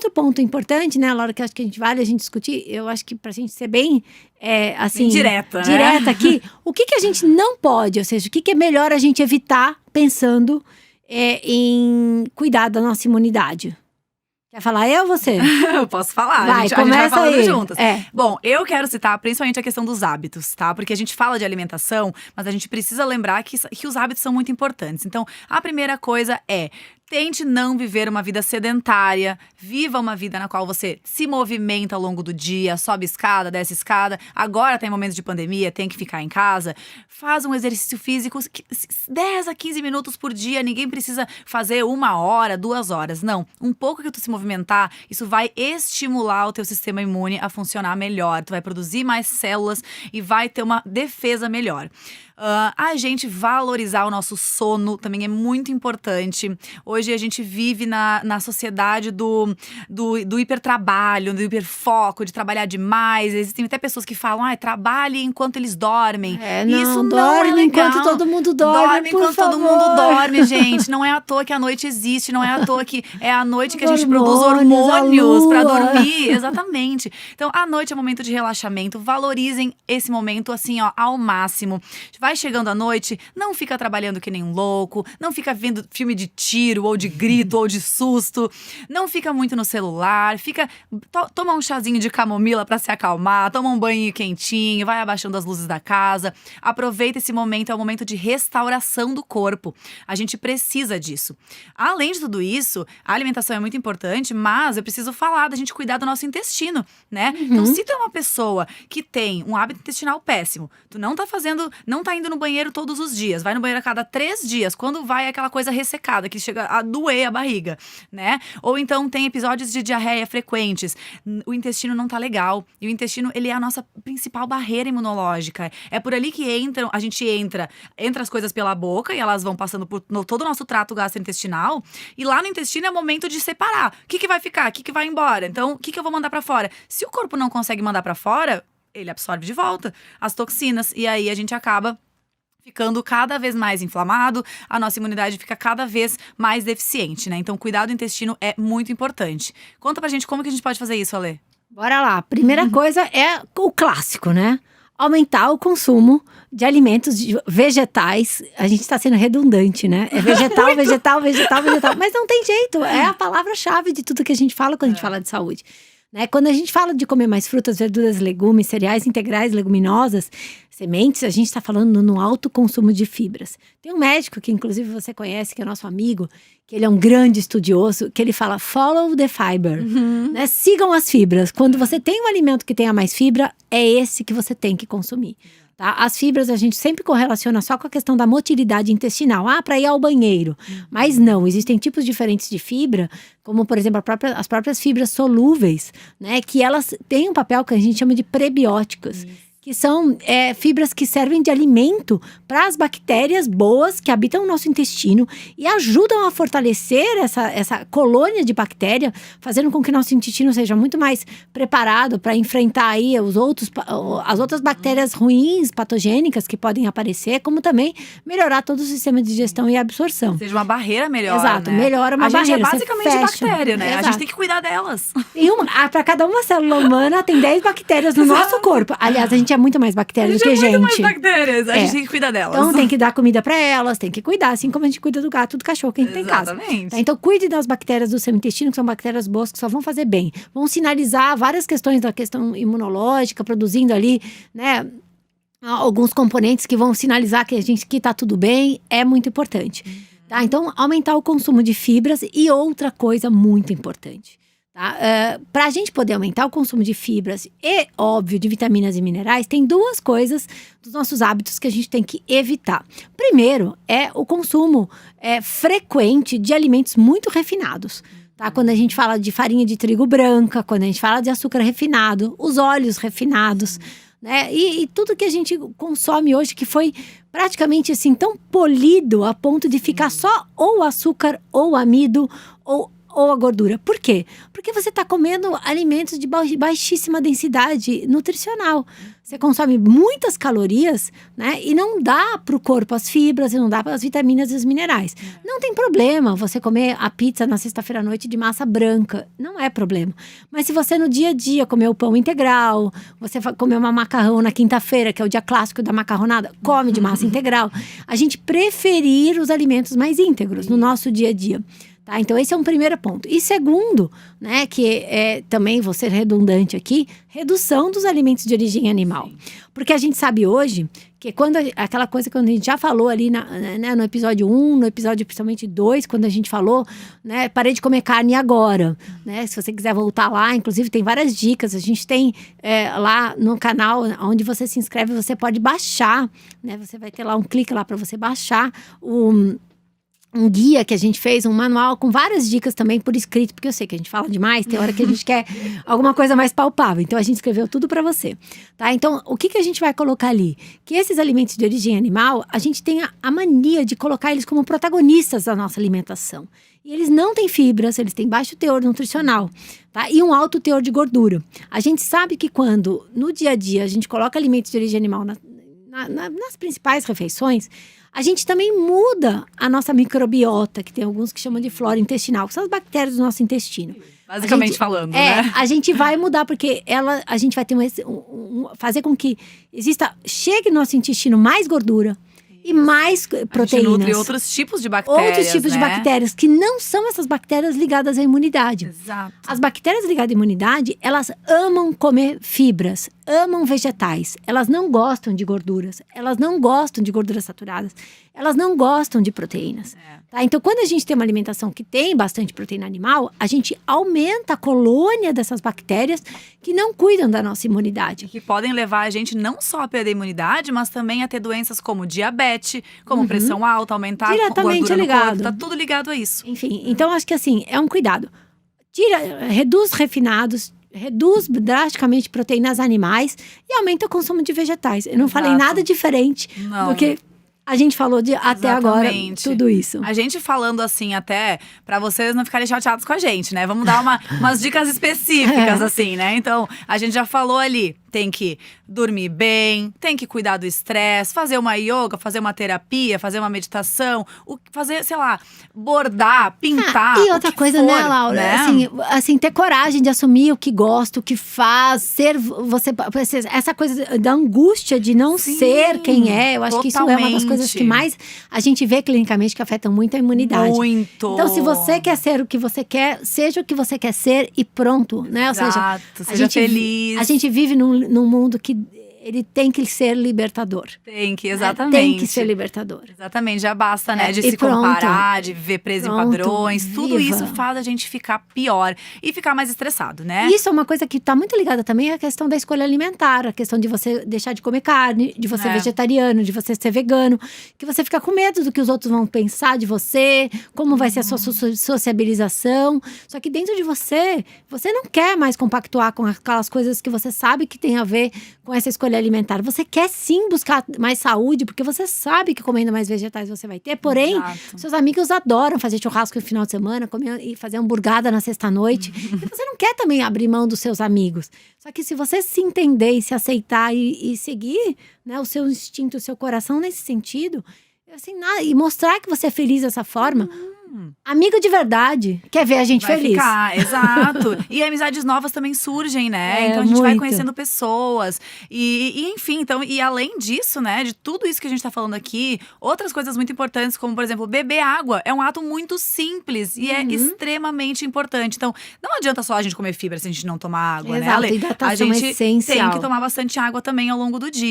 outro ponto importante, né, Laura, que acho que vale a gente discutir, eu acho que pra gente ser bem, assim… Bem direta, direta aqui, o que a gente não pode, ou seja, o que é melhor a gente evitar pensando em cuidar da nossa imunidade? Quer falar eu ou você? Eu posso falar, Vai, a gente vai falando aí. juntas. Bom, eu quero citar principalmente a questão dos hábitos, tá? Porque a gente fala de alimentação, mas a gente precisa lembrar que os hábitos são muito importantes. Então, a primeira coisa tente não viver uma vida sedentária, viva uma vida na qual você se movimenta ao longo do dia, sobe escada, desce escada. Agora tem momentos de pandemia, tem que ficar em casa. Faz um exercício físico 10 a 15 minutos por dia, ninguém precisa fazer 1 hora, 2 horas. Não, um pouco que tu se movimentar, isso vai estimular o teu sistema imune a funcionar melhor. Tu vai produzir mais células e vai ter uma defesa melhor. A gente valorizar o nosso sono também é muito importante. Hoje a gente vive na sociedade do hipertrabalho, do hiperfoco, de trabalhar demais. Existem até pessoas que falam, trabalhe enquanto eles dormem. Isso não é legal. Enquanto todo mundo dorme, por favor. Todo mundo dorme, gente. Não é à toa que a noite existe, não é à toa que é a noite que a gente produz hormônios pra dormir. Exatamente. Então, a noite é um momento de relaxamento. Valorizem esse momento, assim, ao máximo. Vai chegando à noite, não fica trabalhando que nem um louco, não fica vendo filme de tiro, ou de grito, ou de susto, não fica muito no celular, toma um chazinho de camomila pra se acalmar, toma um banho quentinho, vai abaixando as luzes da casa, aproveita esse momento, é um momento de restauração do corpo, a gente precisa disso. Além de tudo isso, a alimentação é muito importante, mas eu preciso falar da gente cuidar do nosso intestino, né? Então, se tu é uma pessoa que tem um hábito intestinal péssimo, tu não tá indo no banheiro todos os dias, vai no banheiro a cada 3 dias, quando vai aquela coisa ressecada, que chega a doer a barriga, né? Ou então tem episódios de diarreia frequentes, o intestino não tá legal, e o intestino, ele é a nossa principal barreira imunológica, é por ali que a gente entra as coisas pela boca, e elas vão passando por todo o nosso trato gastrointestinal, e lá no intestino é o momento de separar, o que vai ficar, o que vai embora, então o que eu vou mandar pra fora? Se o corpo não consegue mandar pra fora, ele absorve de volta as toxinas, e aí a gente acaba ficando cada vez mais inflamado, a nossa imunidade fica cada vez mais deficiente, né? Então, cuidar do intestino é muito importante. Conta pra gente como que a gente pode fazer isso, Alê. Bora lá. Primeira coisa é o clássico, né? Aumentar o consumo de alimentos vegetais. A gente tá sendo redundante, né? É vegetal, vegetal, vegetal, vegetal. Mas não tem jeito. É a palavra-chave de tudo que a gente fala quando a gente fala de saúde. Né? Quando a gente fala de comer mais frutas, verduras, legumes, cereais integrais, leguminosas, sementes, a gente está falando no alto consumo de fibras. Tem um médico que inclusive você conhece, que é nosso amigo, que ele é um grande estudioso, que ele fala follow the fiber, né? Sigam as fibras. Quando você tem um alimento que tenha mais fibra, é esse que você tem que consumir. Tá? As fibras a gente sempre correlaciona só com a questão da motilidade intestinal. Para ir ao banheiro. Mas não, existem tipos diferentes de fibra, como por exemplo as próprias fibras solúveis, né? Que elas têm um papel que a gente chama de prebióticos. Que são fibras que servem de alimento para as bactérias boas que habitam o nosso intestino e ajudam a fortalecer essa colônia de bactéria, fazendo com que nosso intestino seja muito mais preparado para enfrentar aí as outras bactérias ruins, patogênicas que podem aparecer, como também melhorar todo o sistema de digestão e absorção. Seja uma barreira melhor, Exato, né? melhora uma barreira. A gente é basicamente bactéria, né? Exato. A gente tem que cuidar delas. E para cada uma célula humana tem 10 bactérias no nosso corpo. Aliás, a gente é muito mais bactéria do que gente. Muito mais bactérias, a gente tem que cuidar delas. Então tem que dar comida pra elas, tem que cuidar, assim como a gente cuida do gato, do cachorro que a gente tem em casa. Exatamente. Tá? Então cuide das bactérias do seu intestino, que são bactérias boas, que só vão fazer bem. Vão sinalizar várias questões da questão imunológica, produzindo ali, né, alguns componentes que vão sinalizar que tá tudo bem, é muito importante. Tá? Então aumentar o consumo de fibras e outra coisa muito importante. Tá? Para a gente poder aumentar o consumo de fibras e, óbvio, de vitaminas e minerais, tem 2 coisas dos nossos hábitos que a gente tem que evitar. Primeiro é o consumo frequente de alimentos muito refinados. Tá? Quando a gente fala de farinha de trigo branca, quando a gente fala de açúcar refinado, os óleos refinados, né? E tudo que a gente consome hoje que foi praticamente assim tão polido a ponto de ficar só ou açúcar ou amido ou ou a gordura. Por quê? Porque você está comendo alimentos de baixíssima densidade nutricional. Você consome muitas calorias, né? E não dá para o corpo as fibras, e não dá para as vitaminas e os minerais. Não tem problema você comer a pizza na sexta-feira à noite de massa branca. Não é problema. Mas se você no dia a dia comer o pão integral, você comer uma macarrão na quinta-feira, que é o dia clássico da macarronada, come de massa integral. A gente preferir os alimentos mais íntegros no nosso dia a dia. Tá? Então, esse é um primeiro ponto. E segundo, né, que também vou ser redundante aqui, redução dos alimentos de origem animal. Porque a gente sabe hoje que aquela coisa que a gente já falou ali no episódio 1, no episódio principalmente 2, quando a gente falou, né, parei de comer carne agora. Né? Se você quiser voltar lá, inclusive tem várias dicas. A gente tem lá no canal, onde você se inscreve, você pode baixar. Né? Você vai ter lá um clique lá para você baixar um guia que a gente fez, um manual com várias dicas também por escrito, porque eu sei que a gente fala demais, tem hora que a gente quer alguma coisa mais palpável. Então, a gente escreveu tudo para você, tá? Então, o que a gente vai colocar ali? Que esses alimentos de origem animal, a gente tem a mania de colocar eles como protagonistas da nossa alimentação. E eles não têm fibras, eles têm baixo teor nutricional, tá? E um alto teor de gordura. A gente sabe que quando, no dia a dia, a gente coloca alimentos de origem animal nas principais refeições, a gente também muda a nossa microbiota, que tem alguns que chamam de flora intestinal, que são as bactérias do nosso intestino. Basicamente falando, né? A gente vai mudar, porque a gente vai ter fazer com que chegue no nosso intestino mais gordura e mais proteínas. A gente nutre outros tipos de bactérias, outros tipos de bactérias, que não são essas bactérias ligadas à imunidade. Exato. As bactérias ligadas à imunidade, elas amam comer fibras, amam vegetais. Elas não gostam de gorduras, elas não gostam de gorduras saturadas, elas não gostam de proteínas. Tá? Então, quando a gente tem uma alimentação que tem bastante proteína animal, a gente aumenta a colônia dessas bactérias que não cuidam da nossa imunidade. Que podem levar a gente não só a perder a imunidade, mas também a ter doenças como diabetes, como pressão alta, aumentar diretamente gordura ligado. no corpo. Tá tudo ligado a isso. Enfim, então acho que assim, é um cuidado. Reduz refinados, reduz drasticamente proteínas animais e aumenta o consumo de vegetais. Eu não falei nada diferente do que a gente falou até agora, tudo isso. A gente falando assim até, pra vocês não ficarem chateados com a gente, né? Vamos dar umas dicas específicas, assim, né? Então, a gente já falou ali, tem que dormir bem, tem que cuidar do estresse, fazer uma yoga, fazer uma terapia, fazer uma meditação, fazer, sei lá, bordar, pintar. E outra coisa, for, né, Laura? Né? Assim, ter coragem de assumir o que gosta, o que faz, essa coisa da angústia de não ser quem é. Eu acho que isso é uma das coisas que mais a gente vê clinicamente que afetam muito a imunidade. Muito. Então, se você quer ser o que você quer, seja o que você quer ser e pronto, né? Ou Exato, seja feliz. A gente vive num mundo que ele tem que ser libertador. Tem que, exatamente. Tem que ser libertador. Exatamente, já basta, né? De se comparar, de viver preso em padrões. Tudo isso faz a gente ficar pior e ficar mais estressado, né? Isso é uma coisa que tá muito ligada também à questão da escolha alimentar. A questão de você deixar de comer carne, de você ser vegetariano, de você ser vegano. Que você fica com medo do que os outros vão pensar de você, como vai ser a sua sociabilização. Só que dentro de você não quer mais compactuar com aquelas coisas que você sabe que tem a ver com essa escolha alimentar. Você quer sim buscar mais saúde, porque você sabe que comendo mais vegetais você vai ter. Porém, seus amigos adoram fazer churrasco no final de semana, comer e fazer hamburgada na sexta-noite. E você não quer também abrir mão dos seus amigos. Só que se você se entender e se aceitar e seguir, né, o seu instinto, o seu coração nesse sentido, assim, e mostrar que você é feliz dessa forma, amigo de verdade quer ver a gente feliz. Exato. E amizades novas também surgem, né? Então a gente vai conhecendo pessoas. E enfim, então, e além disso, né, de tudo isso que a gente tá falando aqui, outras coisas muito importantes, como, por exemplo, beber água. É um ato muito simples e é extremamente importante. Então, não adianta só a gente comer fibra se a gente não tomar água, Exato, né, Ale? hidratação A gente essencial. tem que tomar bastante água também ao longo do dia.